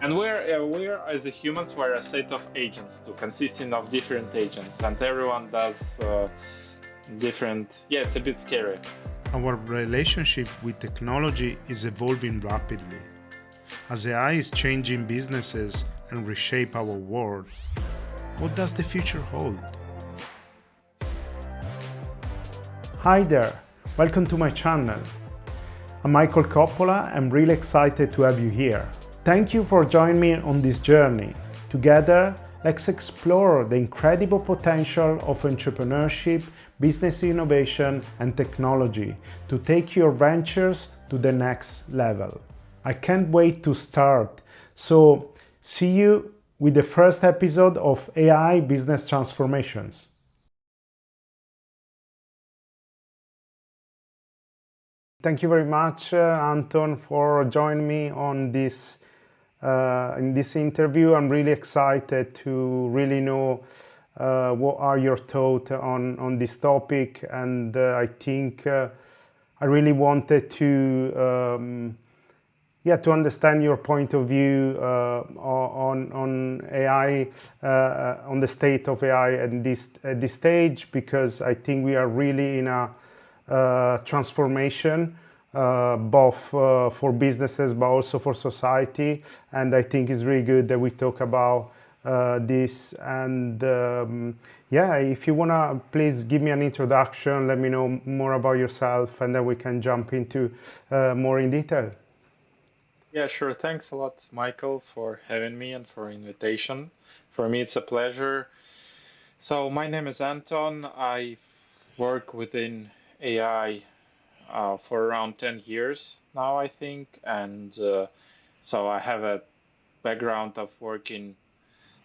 And we're as a humans, we're a set of agents too, consisting of different agents, and everyone does different. Yeah, it's a bit scary. Our relationship with technology is evolving rapidly. As AI is changing businesses and reshape our world, what does the future hold? Hi there, welcome to my channel. I'm Michael Coppola. I'm really excited to have you here. Thank you for joining me on this journey. Together, let's explore the incredible potential of entrepreneurship, business innovation, and technology to take your ventures to the next level. I can't wait to start. So, see you with the first episode of AI Business Transformations. Thank you very much, Anton, for joining me on this in this interview. I'm really excited to really know what are your thoughts on this topic, and I think I really wanted to understand your point of view on AI, on the state of AI at this stage, because I think we are really in a transformation, both for businesses but also for society. And I think it's really good that we talk about this. And yeah, if you wanna please give me an introduction, let me know more about yourself, and then we can jump into more in detail. Yeah, sure. Thanks a lot, Michael, for having me and for invitation. For me, it's a pleasure. So my name is Anton. I work within AI for around 10 years now, I think, and so I have a background of working,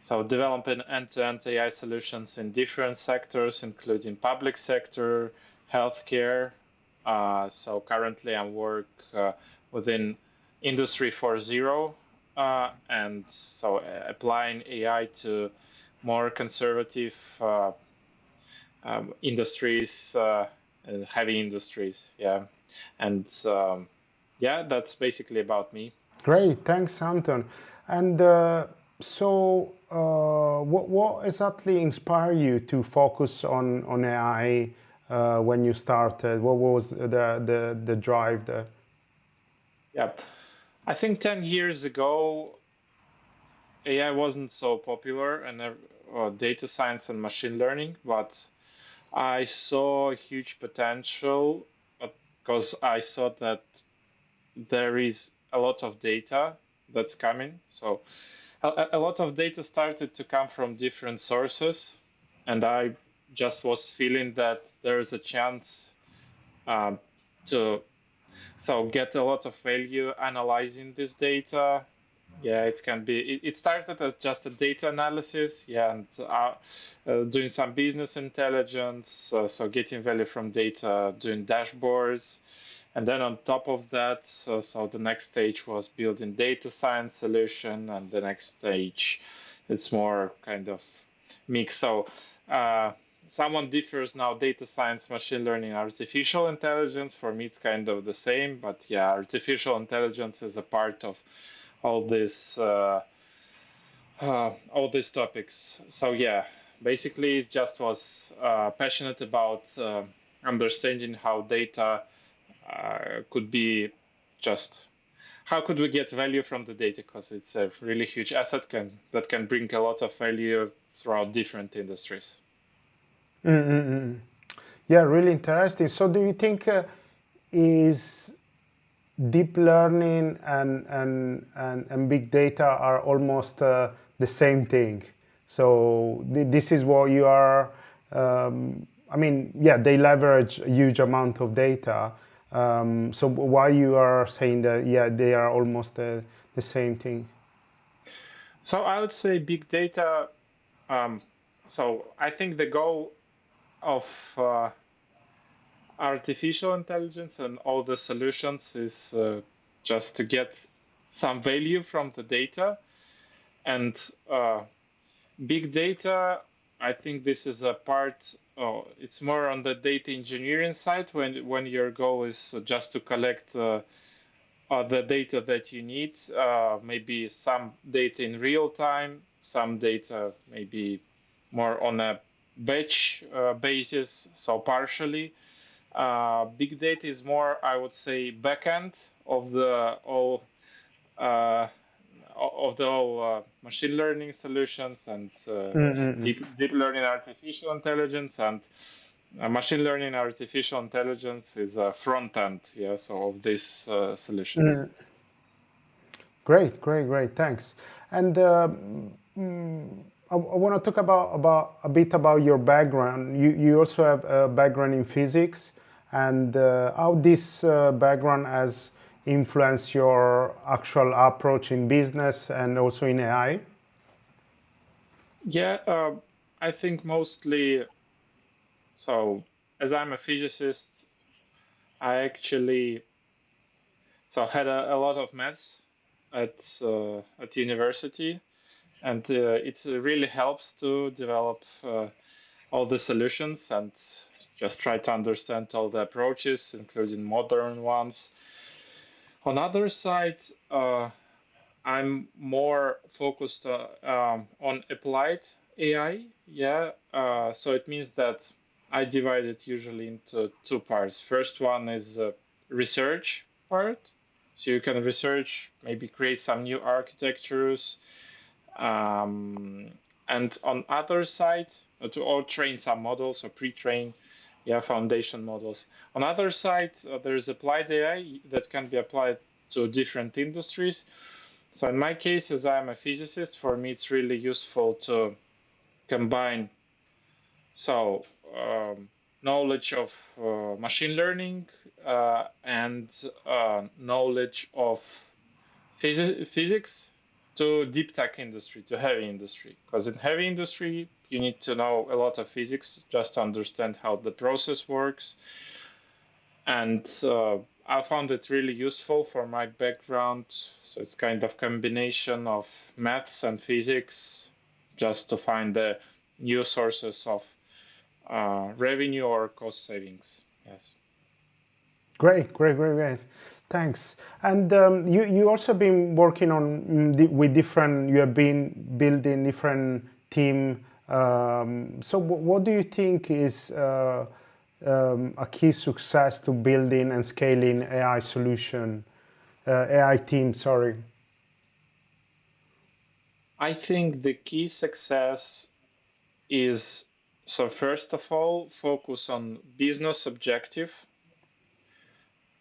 so developing end-to-end AI solutions in different sectors, including public sector, healthcare. So currently I work within Industry 4.0, and so applying AI to more conservative industries, and heavy industries. Yeah, and yeah, that's basically about me. Great, thanks, Anton. And what exactly inspired you to focus on AI when you started? What was the drive there? Yeah, I think 10 years ago, AI wasn't so popular and data science and machine learning, but I saw huge potential because I saw that there is a lot of data that's coming. So a lot of data started to come from different sources, and I just was feeling that there is a chance um, to get a lot of value analyzing this data. Yeah, it can be. It started as just a data analysis, yeah, and doing some business intelligence, so getting value from data, doing dashboards, and then on top of that, so the next stage was building data science solution, and the next stage, it's more kind of mix. So uh, someone differs now data science, machine learning, artificial intelligence. For me, it's kind of the same, but yeah, artificial intelligence is a part of all this all these topics. So yeah, basically, it just was passionate about understanding how data could be just how could we get value from the data, because it's a really huge asset that can bring a lot of value throughout different industries. Yeah, really interesting. So, do you think is deep learning and big data are almost the same thing? So this is what you are. I mean, yeah, they leverage a huge amount of data. So why you are saying that? Yeah, they are almost the same thing. So I would say big data. Um, so I think the goal of uh, artificial intelligence and all the solutions is just to get some value from the data. And big data, I think this is a part. Oh, it's more on the data engineering side when your goal is just to collect the data that you need, maybe some data in real time, some data maybe more on a batch basis, so partially. Big data is more, I would say, backend of the all uh, machine learning solutions and Mm-mm. deep learning artificial intelligence and machine learning artificial intelligence is a front end, yeah, so of these solutions. Mm. Great, great, great. Thanks. And I want to talk about a bit about your background. You also have a background in physics, and how this background has influenced your actual approach in business and also in AI. Yeah, I think mostly so. As I'm a physicist, I actually had a lot of maths at university, and it really helps to develop all the solutions and just try to understand all the approaches, including modern ones. On other side, I'm more focused on applied AI. Yeah, so it means that I divide it usually into two parts. First one is research part. So you can research, maybe create some new architectures, um, and on other side, to or train some models or pre-train, yeah, foundation models. On other side, there is applied AI that can be applied to different industries. So in my case, as I'm a physicist, for me it's really useful to combine so knowledge of machine learning and knowledge of physics to deep tech industry, to heavy industry. Because in heavy industry, you need to know a lot of physics just to understand how the process works. And I found it really useful for my background. So it's kind of combination of maths and physics, just to find the new sources of revenue or cost savings. Yes. Great, great, great, great. Thanks. And you also been working on with different. You have been building different team. So what do you think is a key success to building and scaling AI solution, AI team? Sorry. I think the key success is, so first of all, focus on business objective.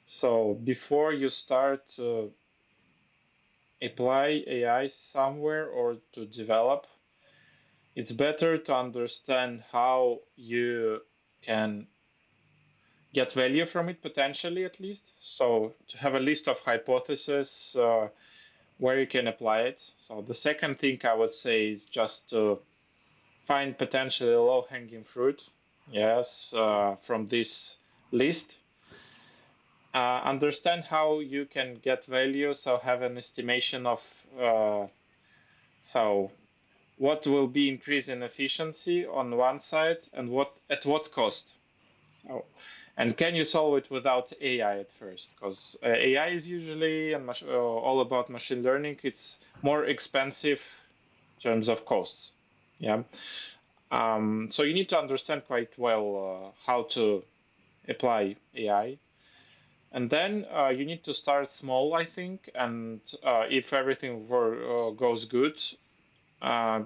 So before you start to apply AI somewhere or to develop, it's better to understand how you can get value from it, potentially at least. So to have a list of hypotheses where you can apply it. So the second thing I would say is just to find potentially low hanging fruit. Yes, from this list. Understand how you can get value. So have an estimation of so what will be increase in efficiency on one side and what at what cost. So, and can you solve it without AI at first? Because AI is usually and all about machine learning. It's more expensive in terms of costs. Yeah. So you need to understand quite well how to apply AI. And then you need to start small, I think. And if everything goes good, uh,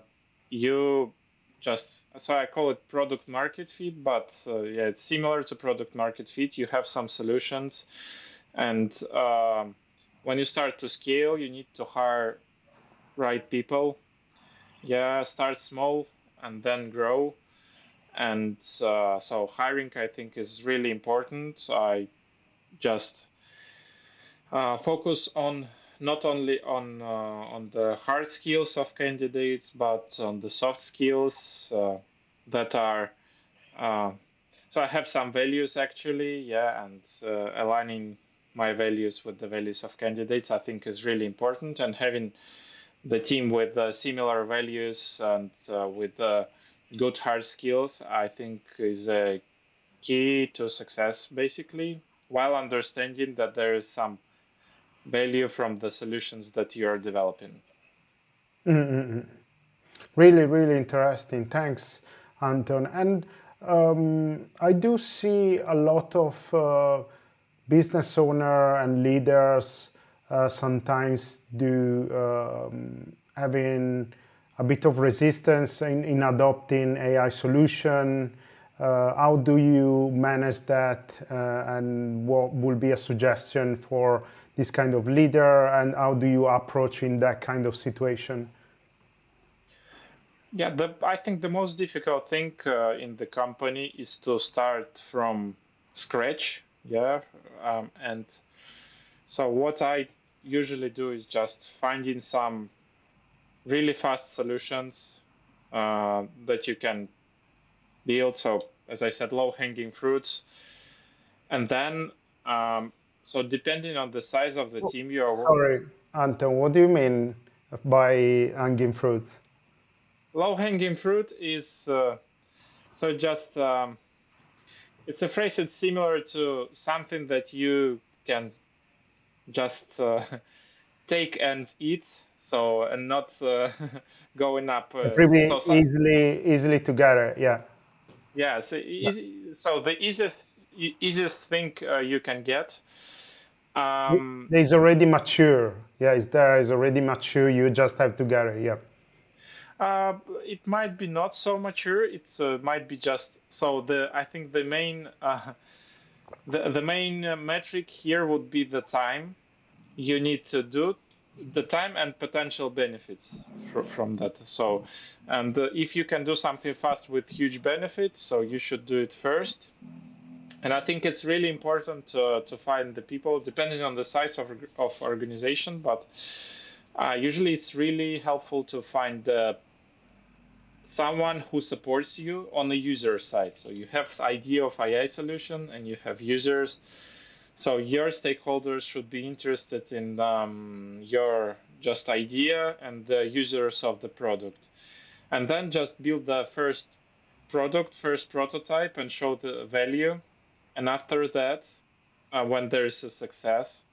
you just, so I call it product market fit, but yeah, it's similar to product market fit. You have some solutions, and when you start to scale, you need to hire right people. Yeah, start small and then grow. And so hiring, I think, is really important. I just focus on not only on the hard skills of candidates, but on the soft skills that are. Uh, so I have some values actually, yeah, and aligning my values with the values of candidates, I think, is really important. And having the team with similar values and with good hard skills, I think, is a key to success, basically, while understanding that there is some value from the solutions that you are developing. Really, really interesting. Thanks, Anton. And I do see a lot of business owner and leaders sometimes do having a bit of resistance in adopting AI solution. How do you manage that? And what would be a suggestion for this kind of leader? And how do you approach in that kind of situation? Yeah, I think the most difficult thing in the company is to start from scratch. Yeah, and so what I usually do is just finding some really fast solutions that you can build. So as I said, low-hanging fruits, and then so depending on the size of the team you are, Sorry, Anton, what do you mean by hanging fruits? low-hanging fruit is so just it's a phrase that's similar to something that you can just take and eat, so and not going up. Pretty easily together, yeah. Yeah, so so the easiest thing you can get. Um, It's already mature. Yeah, it's there. It's already mature. You just have to get it. Yeah. it might be not so mature. It might be just so the I think the main the main metric here would be the time you need to do, the time and potential benefits from that. So, and if you can do something fast with huge benefits, so you should do it first. And I think it's really important to find the people, depending on the size of organization, but usually it's really helpful to find someone who supports you on the user side. So you have idea of AI solution and you have users. So your stakeholders should be interested in your just idea and the users of the product. And then just build the first product, first prototype, and show the value. And after that, when there is a success,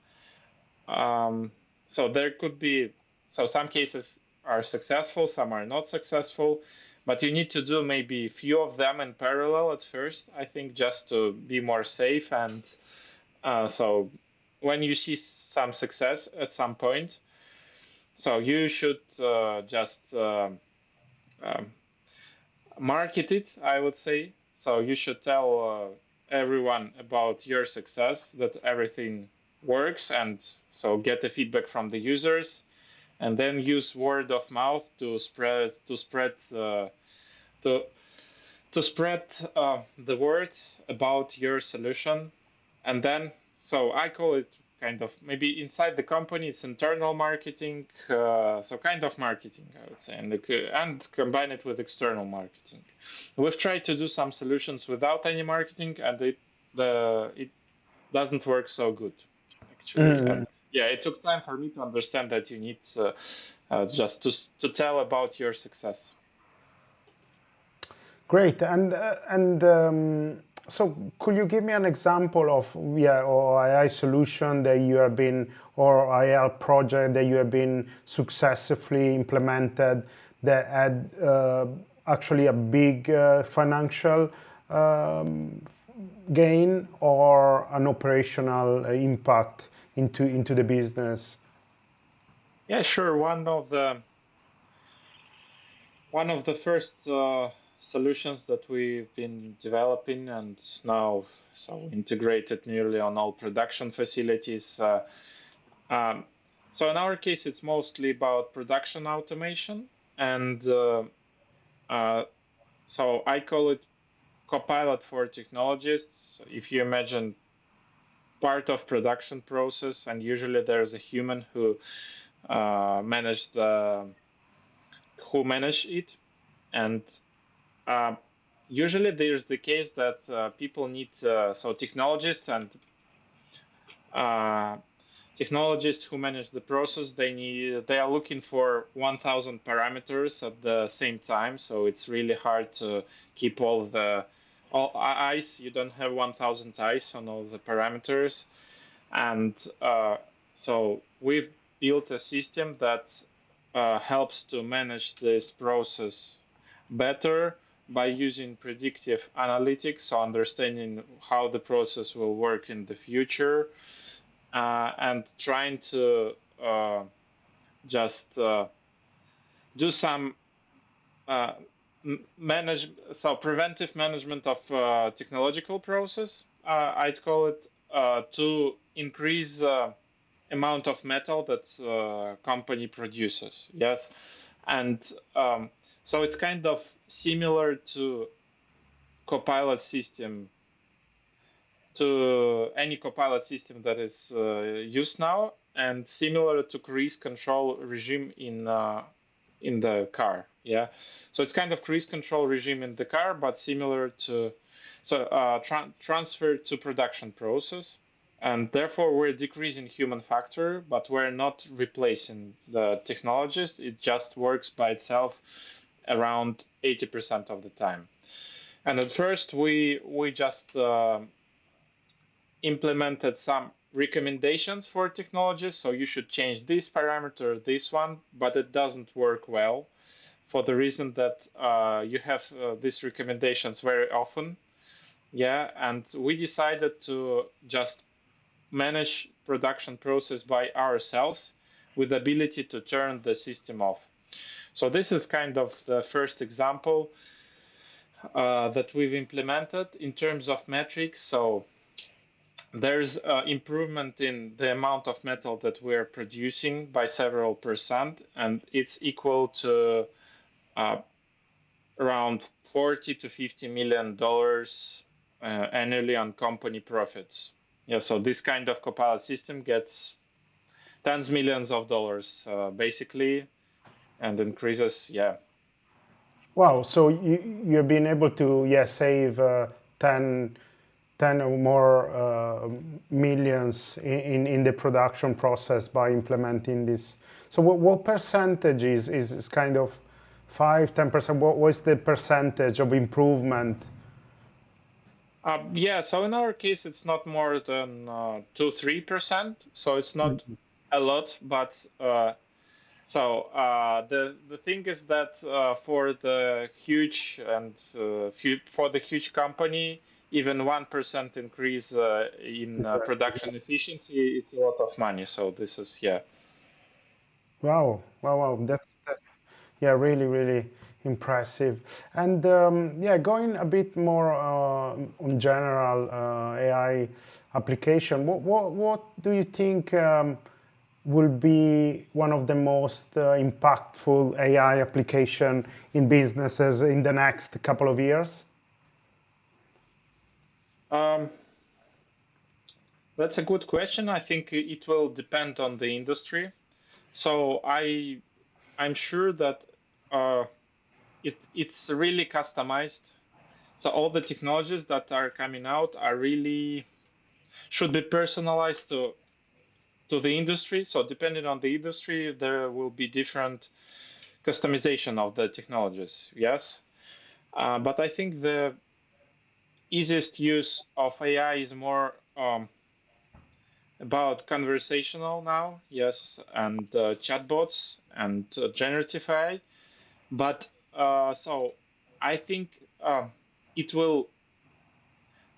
um, so there could be, so some cases are successful, some are not successful, but you need to do maybe a few of them in parallel at first, I think, just to be more safe. And so when you see some success at some point, so you should just um, market it, I would say. So you should tell everyone about your success, that everything works, and so get the feedback from the users, and then use word of mouth to spread to to spread the word about your solution. And then so I call it kind of maybe inside the company it's internal marketing, so kind of marketing I would say, and combine it with external marketing. We've tried to do some solutions without any marketing, and it doesn't work so good actually. Mm. And yeah, it took time for me to understand that you need just to tell about your success. Great. And so, could you give me an example of or AI solution that you have been, or AI project that you have been successfully implemented that had actually a big financial um, gain or an operational impact into the business? Yeah, sure. One of the first solutions that we've been developing and now so integrated nearly on all production facilities. Um, so in our case, it's mostly about production automation, and uh, so I call it Copilot for technologists. If you imagine part of production process, and usually there's a human who manage it, and Uh, usually there's the case that people need so uh, technologists who manage the process, they are looking for 1000 parameters at the same time, so it's really hard to keep all eyes. You don't have 1000 eyes on all the parameters. And So we've built a system that helps to manage this process better by using predictive analytics, so understanding how the process will work in the future, and trying to just do some uh, manage preventive management of technological process. I'd call it to increase amount of metal that company produces. Yes, and so it's kind of similar to Copilot system, to any Copilot system that is used now, and similar to cruise control regime in the car. Yeah, so it's kind of cruise control regime in the car, but similar to transfer to production process, and therefore we're decreasing human factor, but we're not replacing the technologist. It just works by itself around 80% of the time. And at first we just implemented some recommendations for technologies. So you should change this parameter, this one, but it doesn't work well for the reason that you have these recommendations very often. Yeah, and we decided to just manage production process by ourselves with the ability to turn the system off. So this is kind of the first example that we've implemented in terms of metrics. So there's improvement in the amount of metal that we're producing by several percent, and it's equal to uh, around 40 to 50 million dollars annually on company profits. Yeah, so this kind of Copilot system gets tens millions of dollars basically, and increases. Yeah. Wow, so you've been able to save 10, 10 or more millions in the production process by implementing this. So what percentage is kind of 5, 10%? What was the percentage of improvement? Yeah, so in our case, it's not more than 2-3%. So it's not a lot, but the thing is that for the huge and for the huge company, even 1% increase in production efficiency, it's a lot of money. So this is Wow, wow, wow. That's really, really impressive. And going a bit more on general AI application, what do you think will be one of the most impactful AI application in businesses in the next couple of years? Um, that's a good question. I think it will depend on the industry. So I'm sure that uh, it's really customized. So all the technologies that are coming out are really should be personalized to the industry. So depending on the industry, there will be different customization of the technologies. Yes, but I think the easiest use of AI is more about conversational now. Yes, and chatbots and generative AI. But so I think it will.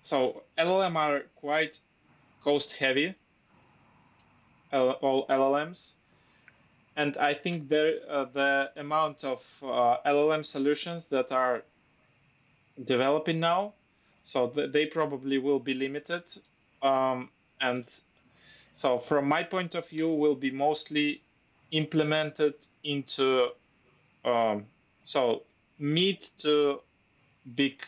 So LLM are quite cost heavy, all LLMs, and I think the amount of LLM solutions that are developing now, so they probably will be limited, and so from my point of view, will be mostly implemented into so mid to big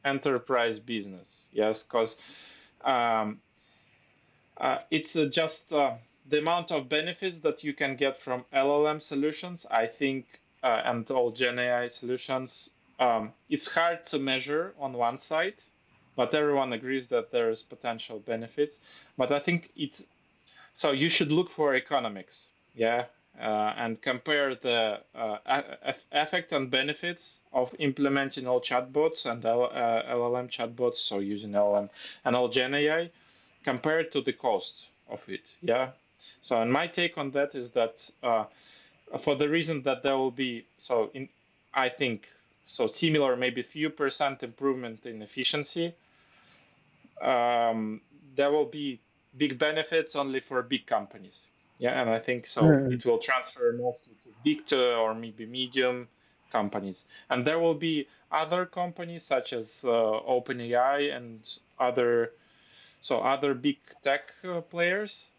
enterprise business. Yes, because um, it's just the amount of benefits that you can get from LLM solutions, I think, and all Gen AI solutions. It's hard to measure on one side, but everyone agrees that there is potential benefits. But I think it's so you should look for economics, yeah, and compare the effect and benefits of implementing all chatbots and LLM chatbots, so using LLM and all Gen AI, compared to the cost of it, yeah. So, and my take on that is that for the reason that there will be I think similar, maybe few percent improvement in efficiency. Um, there will be big benefits only for big companies. Yeah, and I think so. Mm. It will transfer mostly to big to or maybe medium companies, and there will be other companies such as OpenAI and other other big tech players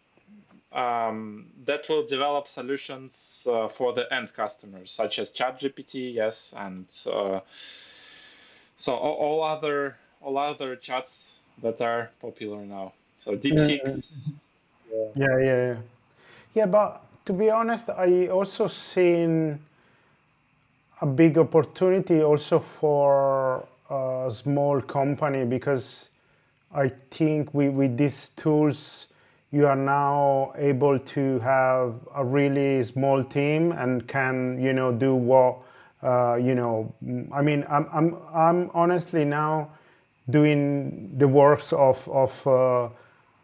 that will develop solutions for the end customers, such as ChatGPT, yes, and all other chats that are popular now. So DeepSeek. Mm. Yeah. Yeah, yeah, yeah. Yeah, but to be honest, I also seen a big opportunity also for a small company because I think with these tools you are now able to have a really small team and can do what I mean I'm honestly now doing the works of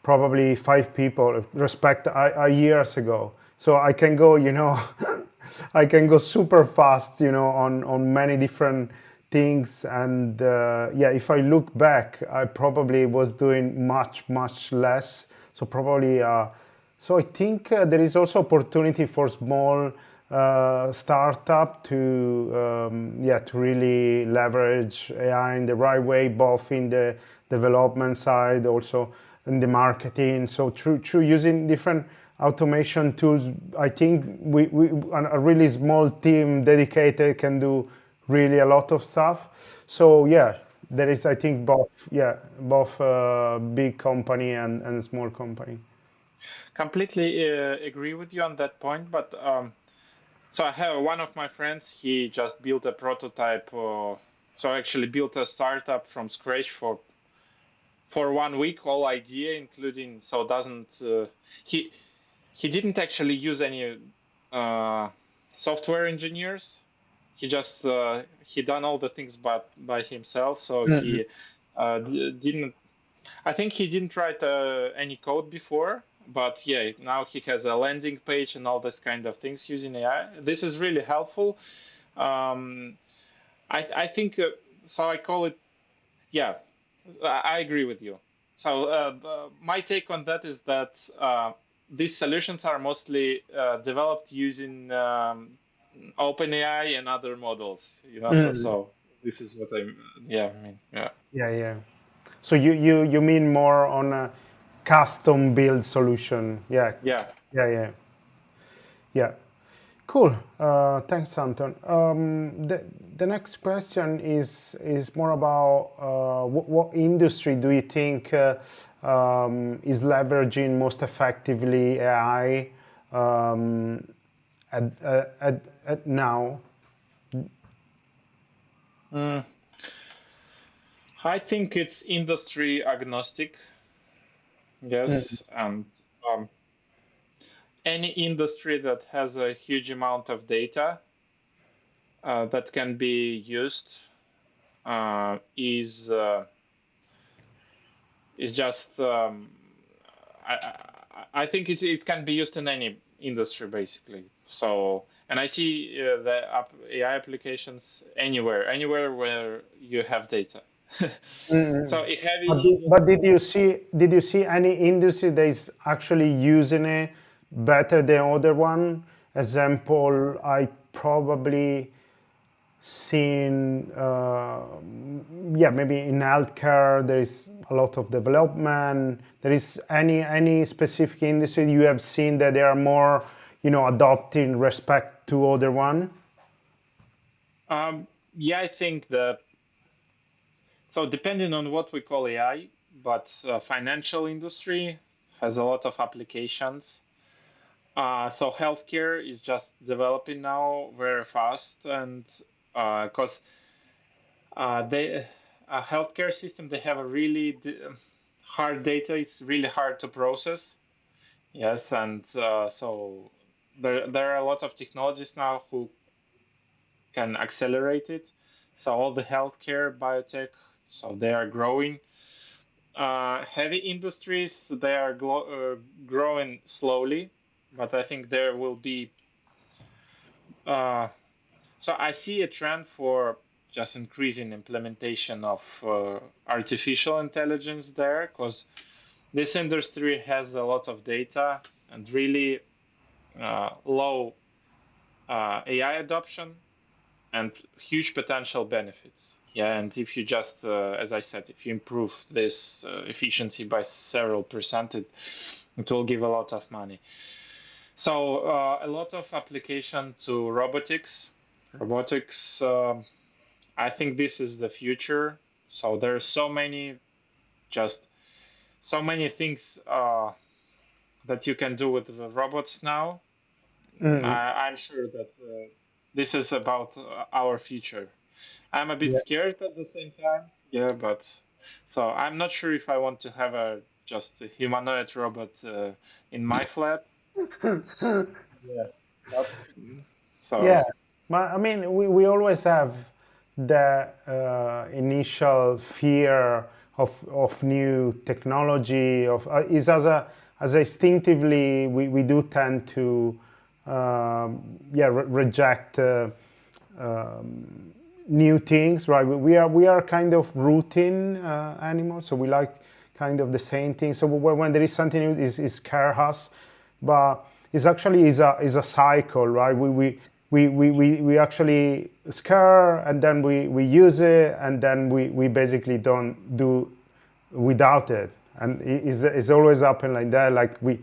probably 5 people respect a years ago, so I can go I can go super fast on many different things. And yeah, if I look back, I probably was doing much less, so probably so I think there is also opportunity for small startup to yeah, to really leverage AI in the right way, both in the development side, also in the marketing. So through using different automation tools, I think we a really small team dedicated can do really a lot of stuff. So yeah, there is, I think, both, yeah, both big company and small company. Completely agree with you on that point, but so I have one of my friends. He just built a prototype. Actually built a startup from scratch for 1 week, all idea, including doesn't he he didn't actually use any software engineers. He just he done all the things by himself. So Mm. he didn't. I think he didn't write any code before, but yeah, now he has a landing page and all this kind of things using AI. This is really helpful. Um, I think I call it, yeah, I agree with you. So my take on that is that these solutions are mostly developed using OpenAI and other models. Mm. This is what yeah, I mean, yeah, Yeah, yeah. So you mean more on a custom build solution? Yeah, yeah. yeah, yeah, yeah. Cool. Thanks, Anton. The next question is more about what industry do you think is leveraging most effectively AI at now? Mm, I think it's industry agnostic. Mm. Yes, and um, any industry that has a huge amount of data that can be used is just I think it can be used in any industry basically. So and I see the AI applications anywhere where you have data. Mm. So a heavy But industry. did you see any industry that is actually using it better than other one? Example, I probably seen yeah, maybe in healthcare there is a lot of development. There is any specific industry you have seen that they are more adopting respect to other one? Yeah, I think that depending on what we call AI, but financial industry has a lot of applications. Healthcare is just developing now very fast, and because they healthcare system, they have a really hard data. It's really hard to process. Yes, and there are a lot of technologies now who can accelerate it. So all the healthcare biotech, so they are growing. heavy industries, they are growing slowly, but I think there will be. So I see a trend for just increasing implementation of artificial intelligence there, because this industry has a lot of data and really low AI adoption and huge potential benefits. Yeah, and if you just, as I said, if you improve this efficiency by several percent, it will give a lot of money. So a lot of application to robotics. Robotics, I think this is the future. So there's just so many things that you can do with the robots now. Mm, I'm sure that this is about our future. I'm a bit scared at the same time. Yeah, but so I'm not sure if I want to have a just a humanoid robot in my flat. yeah. Yeah, but Yeah, so but I mean, we always have the initial fear of new technology. Of is as instinctively we do tend to reject new things, right? We are kind of routine animals, so we like kind of the same thing. So when there is something new, it scares us, but it's actually is a cycle, right? We actually scare, and then we use it, and then we basically don't do without it, and it's always happen like that, like with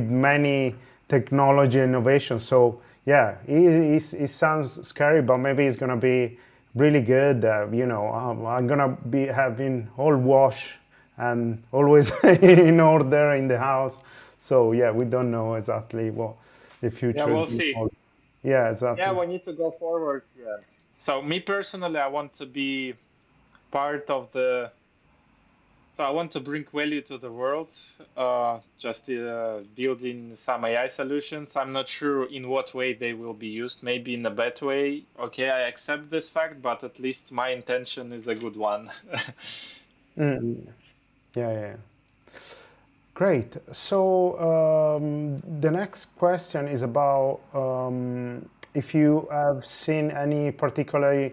many technology innovations. So yeah, it sounds scary, but maybe it's gonna be really good. I'm gonna be having all wash and always in order in the house. So yeah, we don't know exactly what the yeah, future is we'll going to see. hold. Yeah, Yeah, exactly. we need to go forward. Yeah. So me personally, I want to be part of the. So I want to bring value to the world. Just building some AI solutions. I'm not sure in what way they will be used. Maybe in a bad way. Okay, I accept this fact, but at least my intention is a good one. Mm, yeah, yeah. Great. So the next question is about if you have seen any particular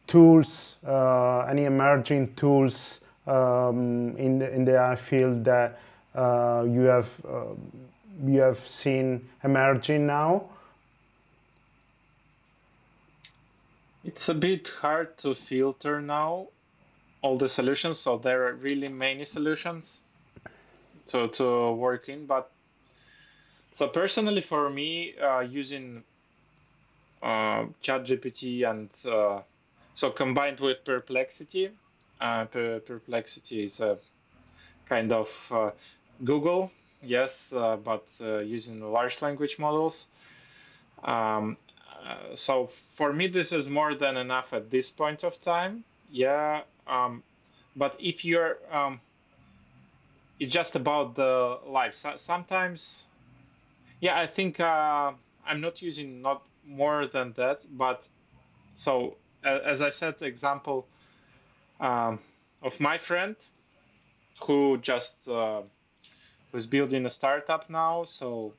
tools, any emerging tools in the AI field that you have seen emerging now. It's a bit hard to filter now all the solutions. So there are really many solutions to work in. But so personally, for me, using ChatGPT and so combined with Perplexity, Perplexity is a kind of Google, yes, but using large language models. Um, so for me, this is more than enough at this point of time. Yeah, but if you're, it's just about the life. So sometimes, yeah, I think I'm not using not more than that, but so as I said, example um, of my friend who just who's building a startup now. So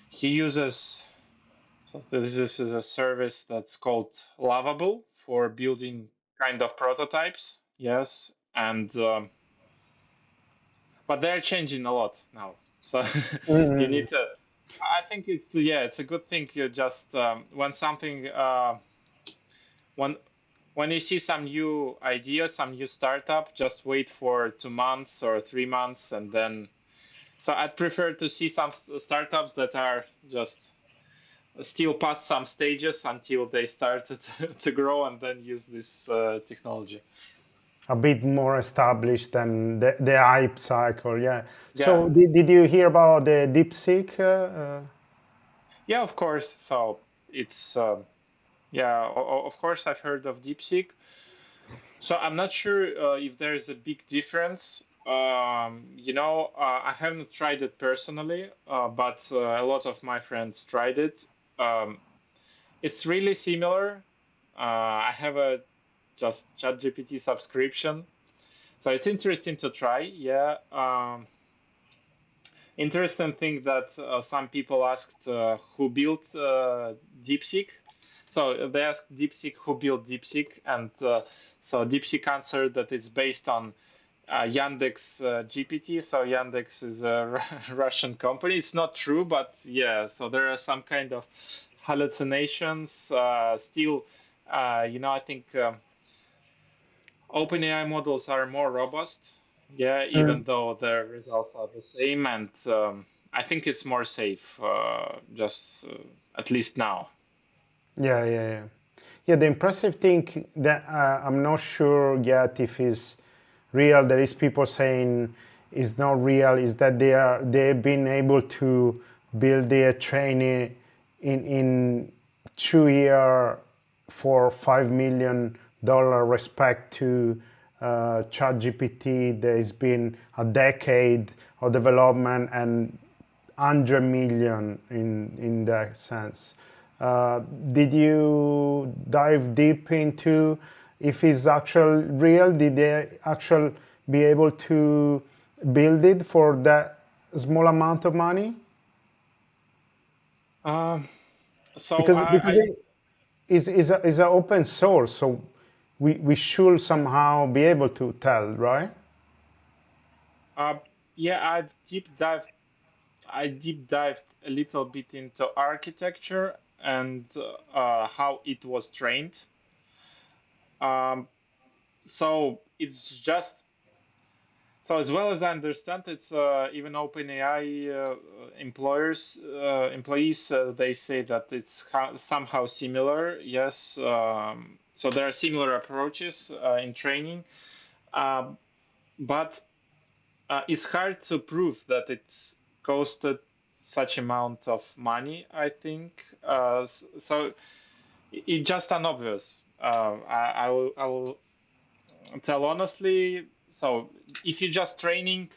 he uses so this is a service that's called Lovable for building kind of prototypes. Yes, and but they're changing a lot now. So you Mm, need to. I think it's yeah, it's a good thing. You just when something when when you see some new idea, some new startup, just wait for 2 months or 3 months, and then. So I'd prefer to see some startups that are just still past some stages until they started to grow, and then use this technology. a bit more established than the hype cycle. Yeah. Yeah, So did you hear about the DeepSeek? yeah, of course. So it's yeah, of course I've heard of DeepSeek. So I'm not sure if there's a big difference. I haven't tried it personally, but a lot of my friends tried it. Um, it's really similar. I have a just ChatGPT subscription, So it's interesting to try. Yeah. Interesting thing that some people asked who built DeepSeek. So they asked DeepSeek who built DeepSeek, and so DeepSeek answered that it's based on Yandex GPT. So Yandex is a Russian company. It's not true, but yeah. So there are some kind of hallucinations. Still, I think OpenAI models are more robust. Yeah, even though their results are the same, and I think it's more safe. Just at least now. Yeah, yeah, yeah. Yeah, the impressive thing that I'm not sure yet if is real. There is people saying is not real. Is that they've been able to build their training in 2 year for $5 million respect to ChatGPT. There's been a decade of development and 100 million in that sense. Did you dive deep into if it's actual real? Did they actually be able to build it for that small amount of money? Um, so Because I it is a open source, so we should somehow be able to tell, right? uh, yeah, I deep dived a little bit into architecture and how it was trained. Um, so it's just So as well as I understand, it's even OpenAI employees, they say that it's somehow similar. Yes, so there are similar approaches in training, uh, but it's hard to prove that it's costed such amount of money. I think so. It's just unobvious. I will tell honestly. So if you're just training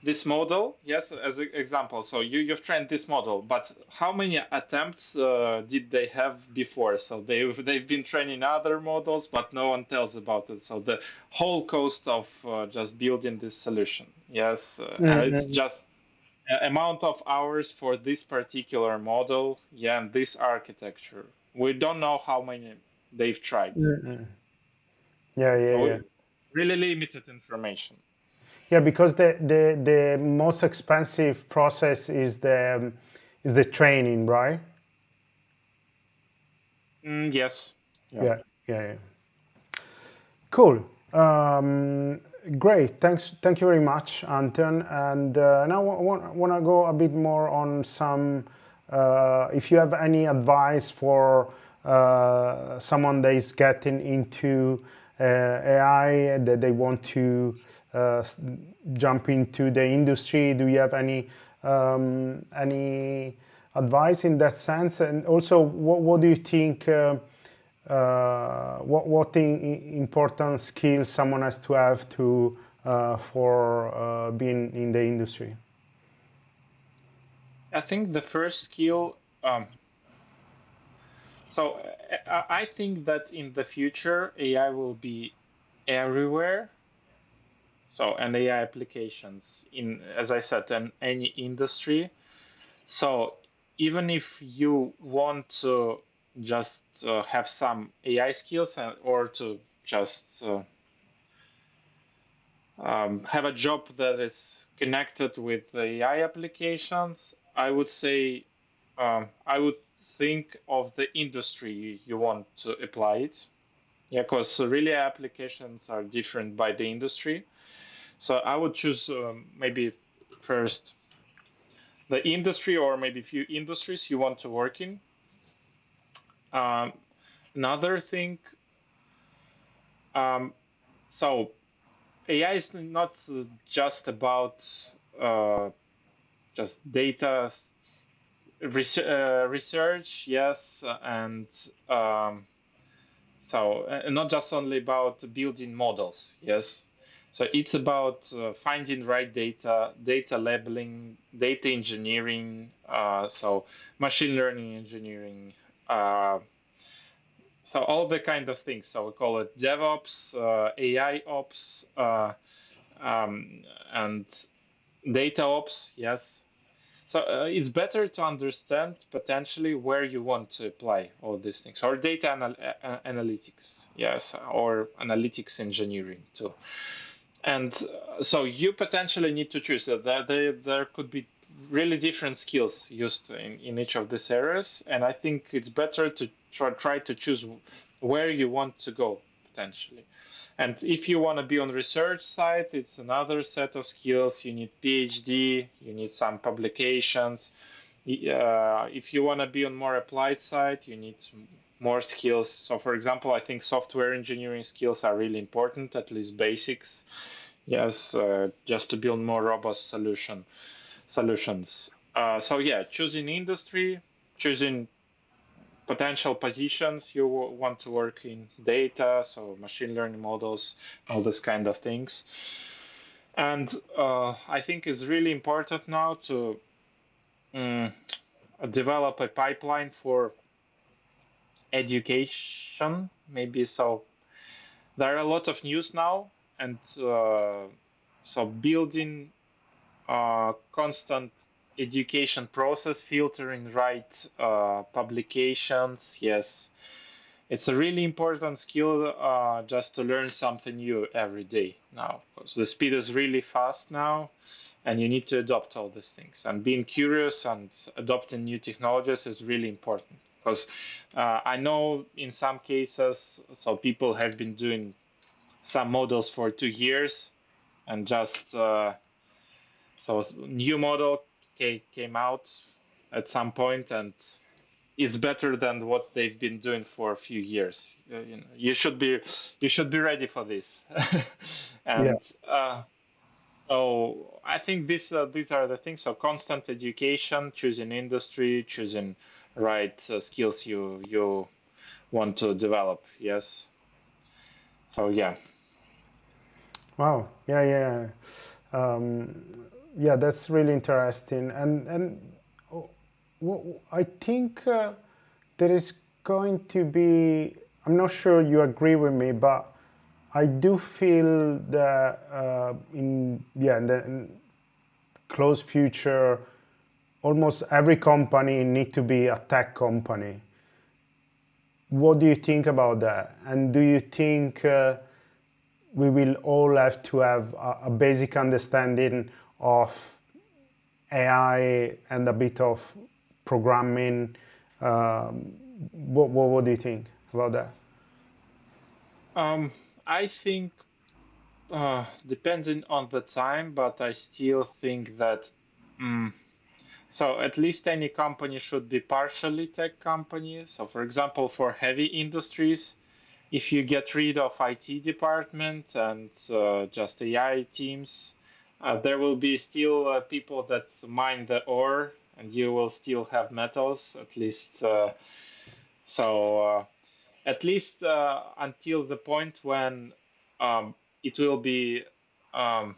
this model, yes, as an example, so you've trained this model, but how many attempts did they have before? So they've been training other models, but no one tells about it. So the whole cost of just building this solution, yes, and it's Mm-mm. just amount of hours for this particular model, yeah, and this architecture. We don't know how many they've tried, Mm-mm. Yeah, yeah, so yeah. really limited information. Yeah, because the most expensive process is the training, right? Yes, yeah. Yeah, yeah, yeah. Cool. Great. Thank you very much, Anton. And now I want to go a bit more on some. If you have any advice for someone that is getting into AI, that they want to jump into the industry, do you have any advice in that sense? And also, what do you think? What important skills someone has to have to for being in the industry? I think the first skill, so I think that in the future, AI will be everywhere. So, and AI applications in, as I said, in any industry. So, even if you want to just have some AI skills or to just have a job that is connected with the AI applications, I would say I would think of the industry you want to apply it. Yeah, because really applications are different by the industry. So I would choose maybe first the industry or maybe few industries you want to work in. Um, Another thing, um, so AI is not just about uh, just data research, yes, and not just only about building models, yes. So it's about finding right data, data labeling, data engineering, so machine learning engineering. Uh, So all the kind of things. So we call it DevOps, AI ops, um, and data ops. Yes. So it's better to understand potentially where you want to apply all these things, or data analytics, yes, or analytics engineering too. And so you potentially need to choose that there could be really different skills used in each of these areas. And I think it's better to try to choose where you want to go potentially. And if you want to be on research side, it's another set of skills. You need PhD, you need some publications. If you want to be on more applied side, you need more skills. So, for example, I think software engineering skills are really important, at least basics. Yes, just to build more robust solutions. So yeah, choosing industry, choosing potential positions you want to work in, data, so machine learning models, all this kind of things. And I think it's really important now to um, develop a pipeline for education. Maybe so. There are a lot of news now, and so building constant education process, filtering right publications. Yes, it's a really important skill just to learn something new every day now, because the speed is really fast now, and you need to adopt all these things. And being curious and adopting new technologies is really important, because I know in some cases, so people have been doing some models for 2 years, and just so new model came out at some point, and it's better than what they've been doing for a few years. You should be ready for this. Yeah. And so I think these are the things. So constant education, choosing industry, choosing right skills you want to develop. Yes. So yeah. Wow. Yeah, yeah. Um, yeah, that's really interesting. And I think there is going to be, I'm not sure you agree with me, but I do feel that in the close future, almost every company need to be a tech company. What do you think about that? And do you think we will all have to have a basic understanding of AI and a bit of programming? What do you think about that? I think depending on the time, but I still think that mm, so at least any company should be partially tech company. So for example, for heavy industries, if you get rid of IT department and just AI teams, there will be still people that mine the ore, and you will still have metals at least. So at least until the point when it will be um,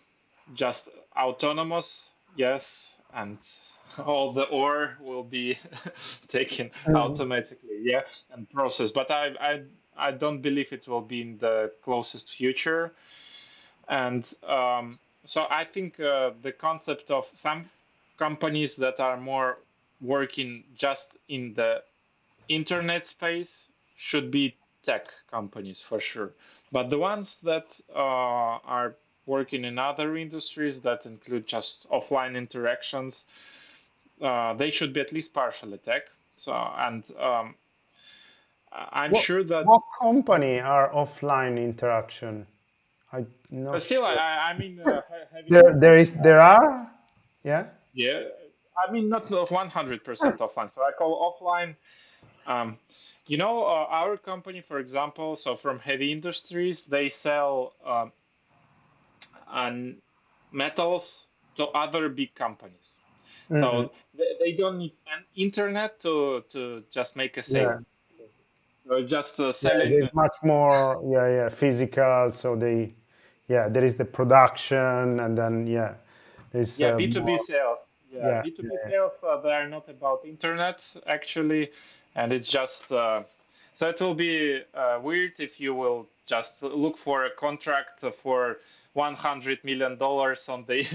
just autonomous, yes, and all the ore will be taken Mhm. automatically, yeah, and processed. But I don't believe it will be in the closest future. And so I think the concept of some companies that are more working just in the internet space should be tech companies for sure. But the ones that are working in other industries that include just offline interactions, they should be at least partially tech. So, and I'm What sure that what company are offline interaction? I'm not still, sure. I mean, heavy There are, yeah. yeah, I mean, not 100% offline. So I call offline. Um, our company, for example, so from heavy industries, they sell and metals to other big companies. Mhm. So they don't need an internet to just make a sale. Yeah, So just yeah. selling, There's much more. Yeah, yeah. Physical. So yeah, there is the production, and then yeah, there's yeah, B2B more. sales. Yeah, Yeah, B2B yeah, sales, they are not about internet actually, and it's just So it will be weird if you will just look for a contract for $100 million on the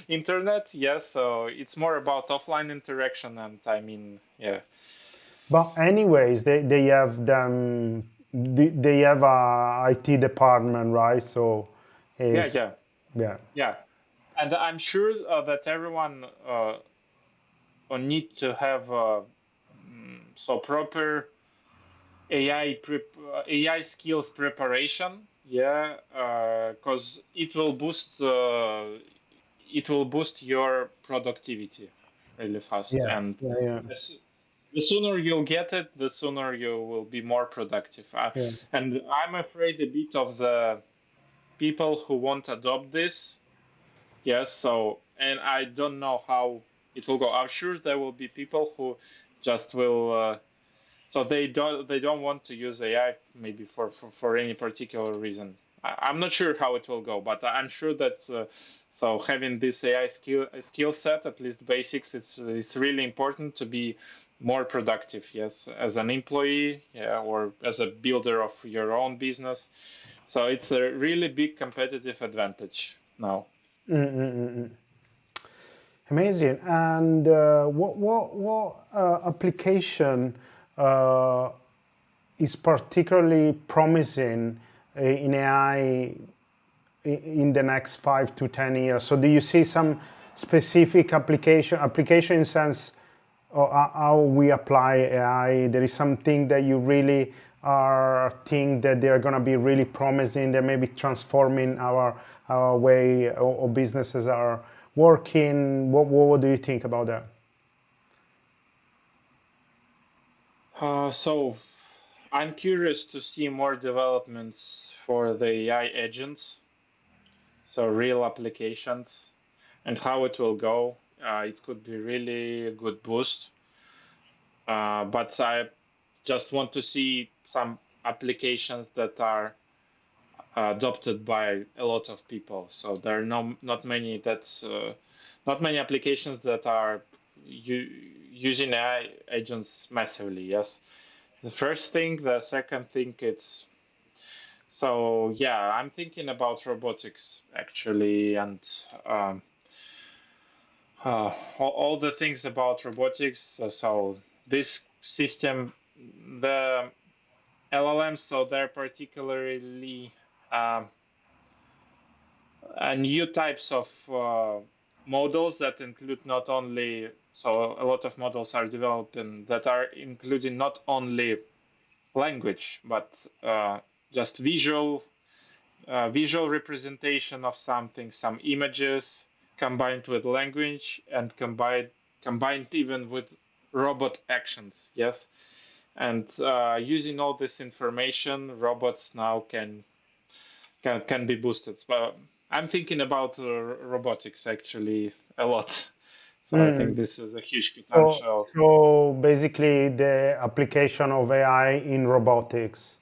internet. Yes, so it's more about offline interaction, and I mean, yeah, But anyways, they have them. They have a IT department, right? So yeah, is yeah, yeah, yeah. And I'm sure that everyone need to have so proper AI skills preparation. Yeah, because it will boost your productivity really fast, yeah, and yeah, yeah, the sooner you'll get it, the sooner you will be more productive. yeah. And I'm afraid a bit of the people who won't adopt this. Yes, so and I don't know how it will go. I'm sure there will be people who just will. So they don't want to use AI maybe for any particular reason. I'm not sure how it will go, but I'm sure that so having this AI skill set, at least basics, it's really important to be more productive. Yes, as an employee, yeah, or as a builder of your own business. So it's a really big competitive advantage now. Amazing. And what application uh, is particularly promising in AI in the next 5 to 10 years? So do you see some specific application in sense of how we apply AI? There is something that you really are think that they're going to be really promising, that maybe transforming our way or businesses are working. What do you think about that? So I'm curious to see more developments for the AI agents, so real applications, and how it will go. It could be really a good boost, but I just want to see some applications that are adopted by a lot of people. So there are not many not many applications that are using AI agents massively. Yes, the first thing. The second thing, it's so yeah, I'm thinking about robotics actually, and um, all the things about robotics. So this system, the LLMs, so they're particularly um, new types of models that include not only so a lot of models are developing that are including not only language but just visual representation of something, some images combined with language and combined even with robot actions. Yes, and using all this information, robots now can be boosted. But I'm thinking about robotics actually a lot. So I think Mm. this is a huge So, potential. so basically, the application of AI in robotics.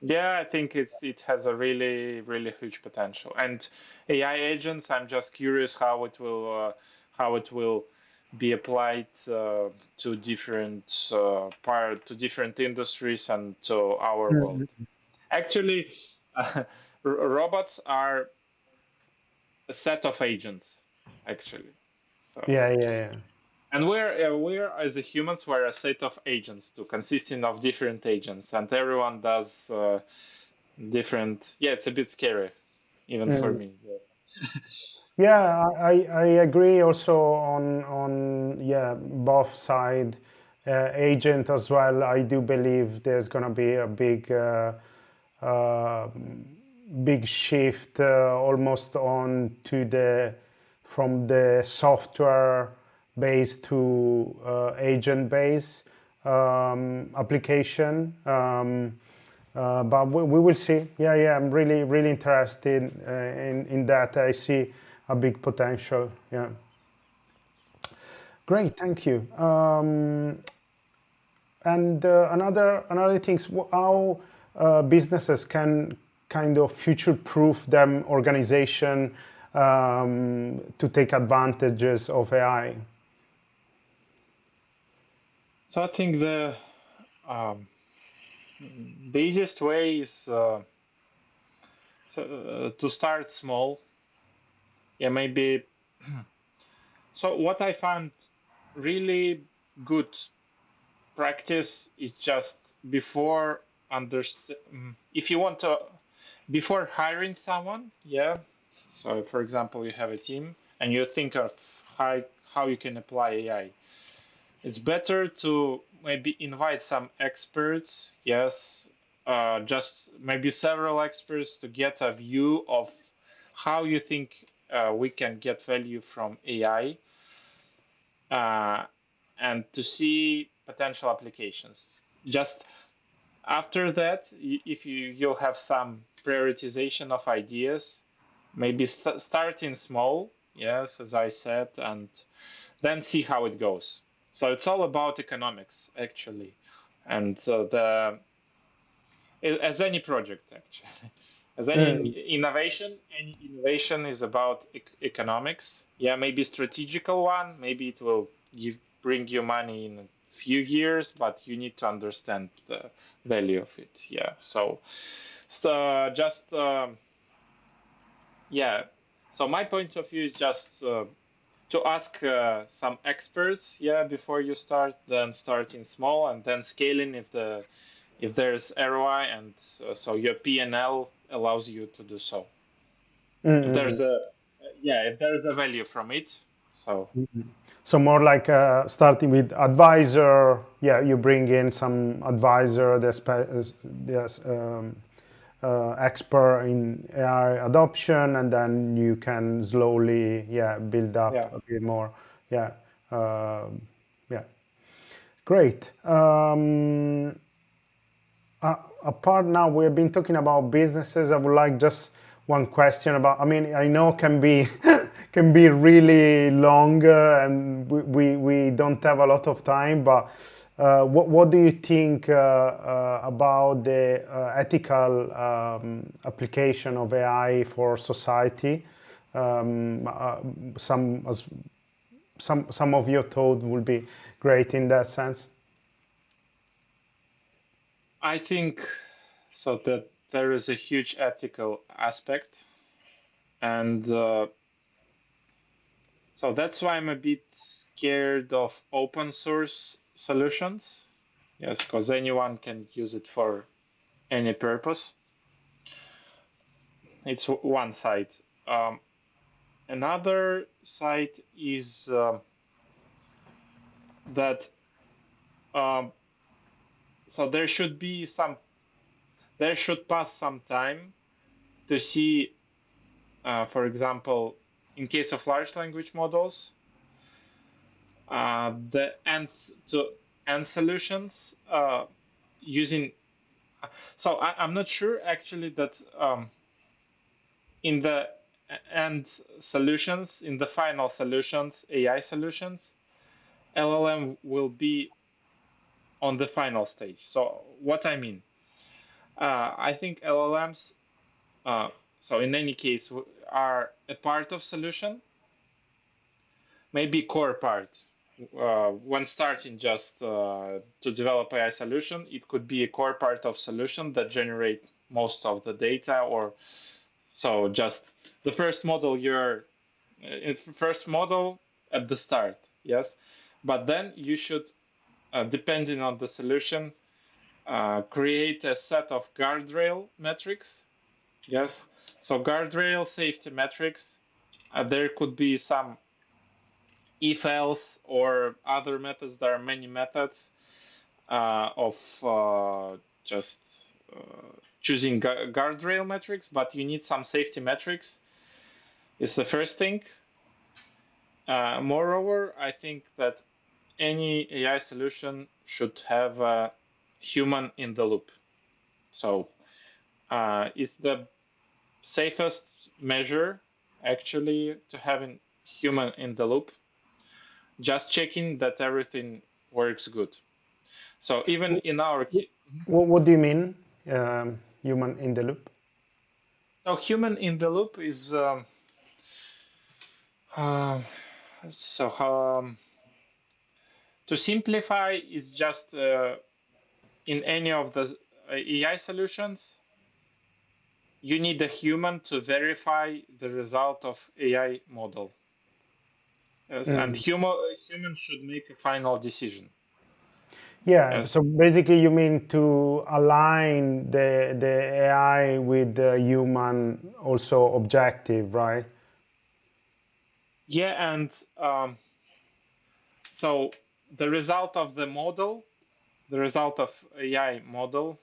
Yeah, I think it has a really huge potential. And AI agents, I'm just curious how it will be applied to to different industries and to our world. Mm. Actually, robots are a set of agents, actually. So, Yeah, yeah, yeah. and we're as a humans, we're a set of agents too, consisting of different agents, and everyone does different. Yeah, it's a bit scary, even for Mm. me. Yeah. Yeah, I agree also on yeah, both side, agent as well. I do believe there's gonna be a uh, big shift almost on to the from the software based to agent based application. But we will see. Yeah, yeah, I'm really interested in that. I see a big potential. Yeah, great, thank you. And another things, how businesses can kind of future-proof them organization to take advantages of AI. So I think um, The easiest way is to start small. Yeah, maybe. So what I found really good practice is just before if you want to before hiring someone, yeah. So for example, you have a team and you think of how you can apply AI. It's better to maybe invite some experts, yes, just maybe several experts to get a view of how you think we can get value from AI, and to see potential applications. Just after that, if you'll have some prioritization of ideas, maybe starting small, yes, as I said, and then see how it goes. So it's all about economics, actually, and as any project, actually, as Mm. any innovation is about economics. Yeah, maybe strategical one, maybe it will bring you money in a few years, but you need to understand the value of it. Yeah, so just yeah. So my point of view is just to ask some experts, yeah, before you start, then starting small and then scaling if there's ROI, and so your P&L allows you to do so. If Mm-mm. there's a yeah, if there's a value from it. So So more like starting with advisor. Yeah, you bring in some advisor, there's expert in AI adoption, and then you can slowly, yeah, build up yeah, a bit more. Yeah, yeah, great. Apart now, we have been talking about businesses. I would like just one question about. I mean, I know can be can be really long, and we don't have a lot of time. But what do you think about the ethical application of AI for society? Um, uh, some as some of your thought would be great in that sense. I think so that there is a huge ethical aspect, and so that's why I'm a bit scared of open source solutions. Yes, because anyone can use it for any purpose. It's one side. Um, Another side is that um, so there should pass some time to see, for example, in case of large language models, the to end solutions using. So I'm not sure actually that in the end solutions, in the final solutions, AI solutions, LLM will be on the final stage. So what I mean, I think LLMs, uh, so in any case, are a part of solution, maybe core part. When starting just to develop AI solution, it could be a core part of solution that generate most of the data, or so just the first model first model at the start, yes, but then you should, depending on the solution, create a set of guardrail metrics. Yes. So guardrail safety metrics. There could be some if else or other methods. There are many methods of just choosing guardrail metrics, but you need some safety metrics. It's the first thing. Moreover, I think that any AI solution should have a human in the loop. So it's the safest measure actually to having human in the loop, just checking that everything works good. So even in our What do you mean, human in the loop? so human in the loop is uh, so to simplify is just in any of the AI solutions, you need a human to verify the result of AI model. Yes, and Mm. human should make a final decision. Yeah, Yes. so basically you mean to align the AI with the human also objective, right? Yeah, and so the result of the model, the result of AI model,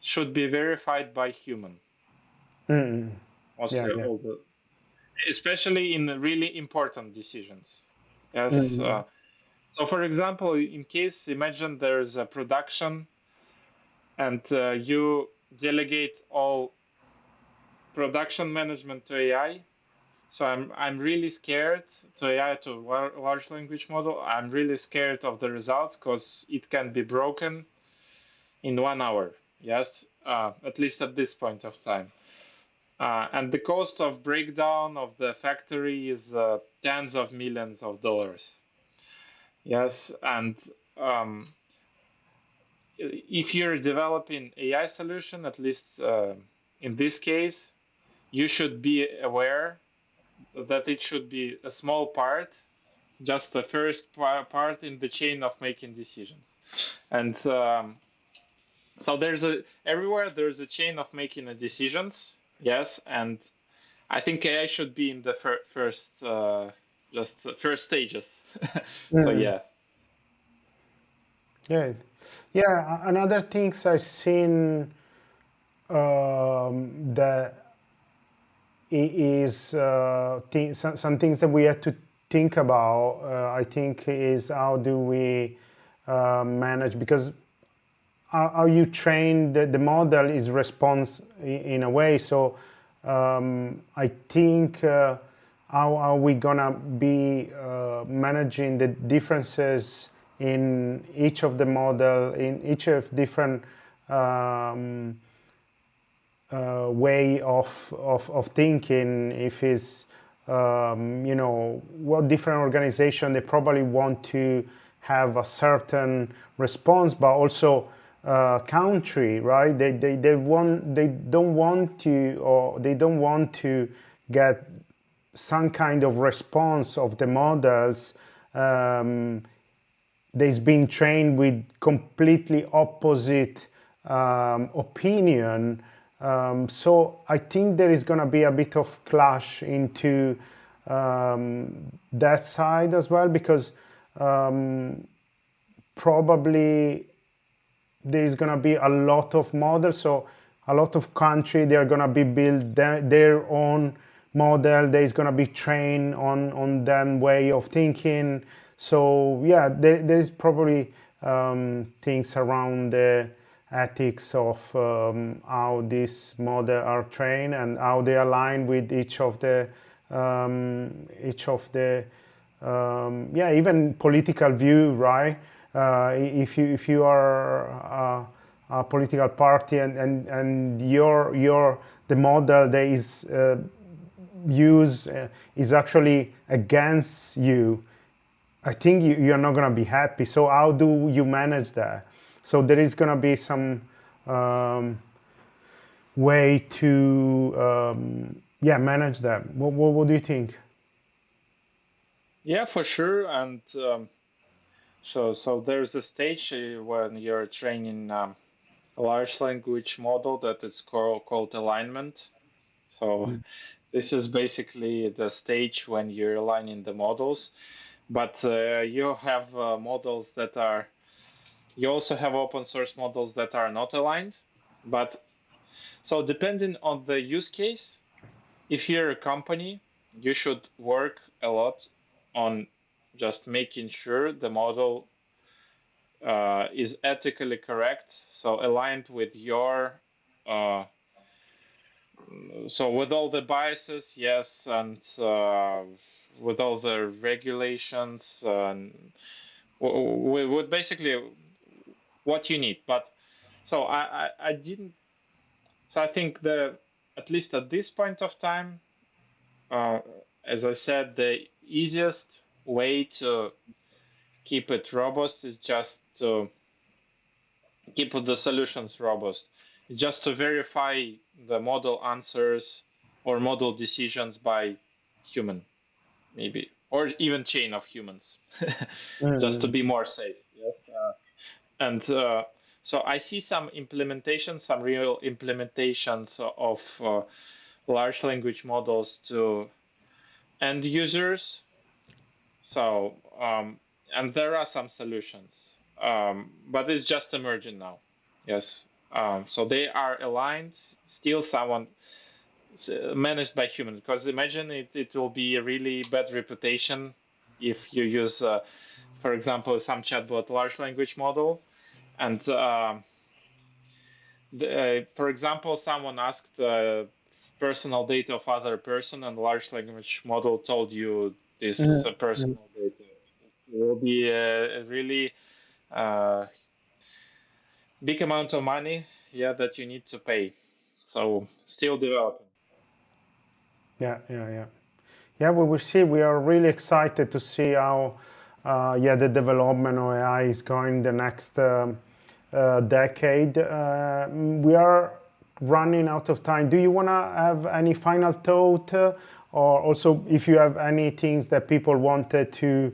should be verified by human. Mm. Yeah, Mostly yeah. all the, especially in the really important decisions. Yes. Mm. So, for example, in case imagine there's a production and you delegate all production management to AI. So I'm really scared to AI, to large language model. I'm really scared of the results because it can be broken in 1 hour. Yes, at least at this point of time. And the cost of breakdown of the factory is tens of millions of dollars. Yes, and um, if you're developing AI solution, at least in this case, you should be aware that it should be a small part, just the first part in the chain of making decisions. And so there's a everywhere there's a chain of making the decisions. Yes, and I think AI should be in the first just the first stages. So Mm. yeah. Yeah, yeah. Another things I've seen that is some things that we have to think about. I think is how do we manage, because how you train the model is response in a way. So I think how are we gonna be managing the differences in each of the model, in each of different um, way of thinking. If it's you know, what different organization, they probably want to have a certain response, but also country, right? They don't want to, or they don't want to get some kind of response of the models that's been trained with completely opposite opinion. So I think there is going to be a bit of clash into that side as well, because probably there is going to be a lot of models. So a lot of country, they're going to be build their own model. There is going to be trained on them way of thinking. So yeah, there's probably things around the ethics of how these models are trained and how they align with each of the yeah, even political view, right? If you are a political party, and your the model that is used is actually against you, I think you're not going to be happy. So how do you manage that? So there is going to be some way to yeah, manage that. What do you think? Yeah, for sure. And so there's a stage when you're training a large language model that is called alignment. So this is basically the stage when you're aligning the models. But you have models that are, you also have open source models that are not aligned. But so depending on the use case, if you're a company, you should work a lot on just making sure the model is ethically correct, so aligned with your so with all the biases, yes, and with all the regulations, and with basically what you need. But so I didn't. So I think the at least at this point of time, uh, as I said, the easiest way to keep it robust is just to keep the solutions robust. Just to verify the model answers or model decisions by human, maybe, or even chain of humans, just to Mm. be more safe. Yes, and so I see some implementations, some real implementations of large language models to end users. So, and there are some solutions, but it's just emerging now. Yes. So they are aligned, still someone managed by humans. Because imagine it will be a really bad reputation if you use, for example, some chatbot large language model. And for example, someone asked personal data of other person, and large language model told you this Mm. Mm. personal data. It will be a really uh, big amount of money, yeah, that you need to pay. So still developing. Yeah, yeah, yeah. Yeah, we will see. We are really excited to see how, yeah, the development of AI is going the next decade. We are running out of time. Do you want to have any final thought, or also if you have any things that people wanted to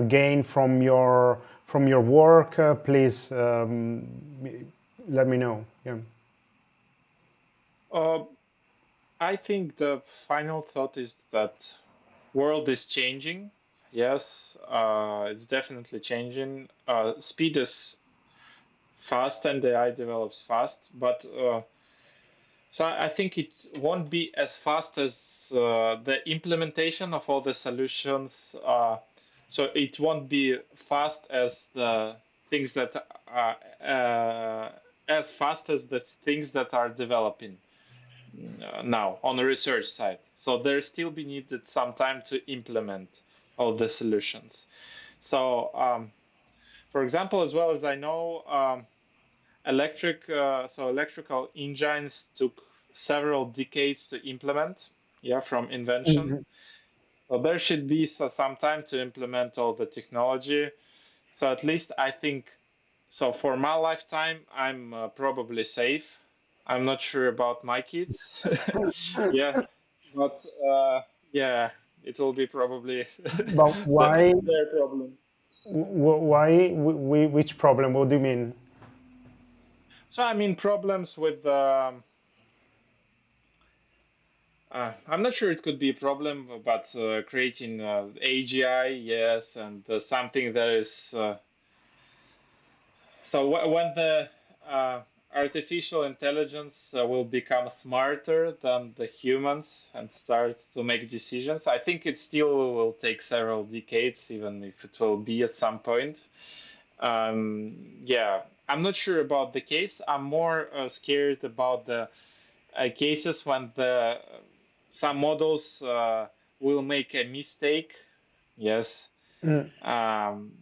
gain from your work, please let me know. Yeah. Uh, I think the final thought is that world is changing. Yes, it's definitely changing. Speed is fast and AI develops fast, but so I think it won't be as fast as the implementation of all the solutions. So it won't be fast as the things that are as fast as the things that are developing now on the research side. So there still be needed some time to implement all the solutions. So for example, as well as I know, electrical engines took several decades to implement, yeah, from invention. Mhm. So there should be some time to implement all the technology. So at least I think, so for my lifetime, I'm probably safe. I'm not sure about my kids. Yeah, but yeah, it will be probably But why? their problems. Why? Which problem? What do you mean? So I mean problems with I'm not sure it could be a problem, but creating AGI, yes, and something that is so when the uh, artificial intelligence will become smarter than the humans and start to make decisions, I think it still will take several decades, even if it will be at some point. Yeah, I'm not sure about the case. I'm more scared about the cases when the some models will make a mistake. Yes, Mm. um,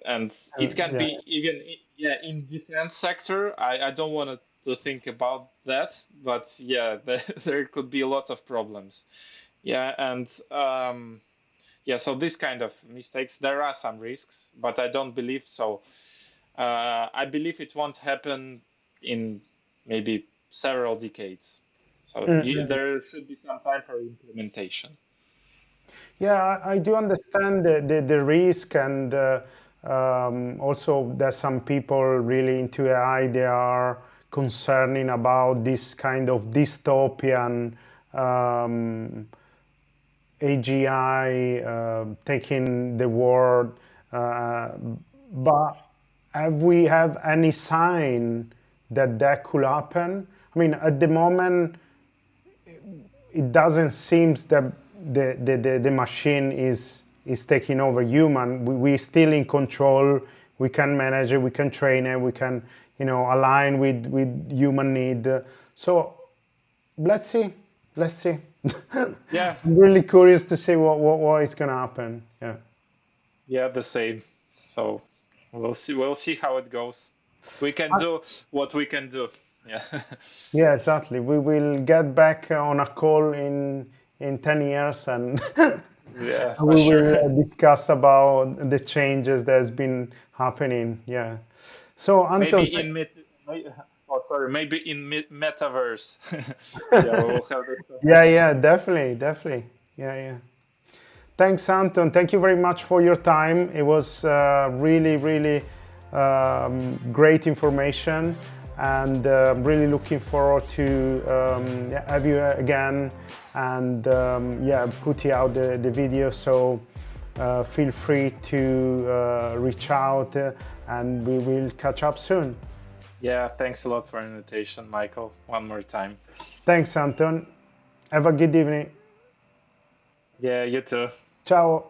and it can Yeah. be even yeah in defense sector. I don't want to think about that, but yeah, there could be a lot of problems. Yeah, and yeah, so this kind of mistakes, there are some risks, but I don't believe so. I believe it won't happen in maybe several decades. So Mm. there should be some time for implementation. Yeah, I do understand the risk, and also there's some people really into AI. They are concerning about this kind of dystopian AGI taking the world. Uh, but have we have any sign that that could happen? I mean, at the moment, it doesn't seem that the machine is taking over human. We still in control. We can manage it. We can train it. We can, align with human need. So let's see. Let's see. I'm Yeah, really curious to see what is gonna happen. Yeah. yeah, the same. So we'll see. We'll see how it goes. We can do what we can do. Yeah. Yeah, exactly. We will get back on a call in 10 years, and Yeah, for we sure. will discuss about the changes that's been happening. Yeah. So Anton, Maybe in oh, sorry, maybe in metaverse. Yeah, we will have this. yeah, definitely. Yeah. Thanks, Anton. Thank you very much for your time. It was really great information, and really looking forward to have you again, and put you out the video. So feel free to reach out, and we will catch up soon. Yeah, thanks a lot for the invitation, Michael. One more time. Thanks, Anton. Have a good evening. Yeah, you too. Ciao.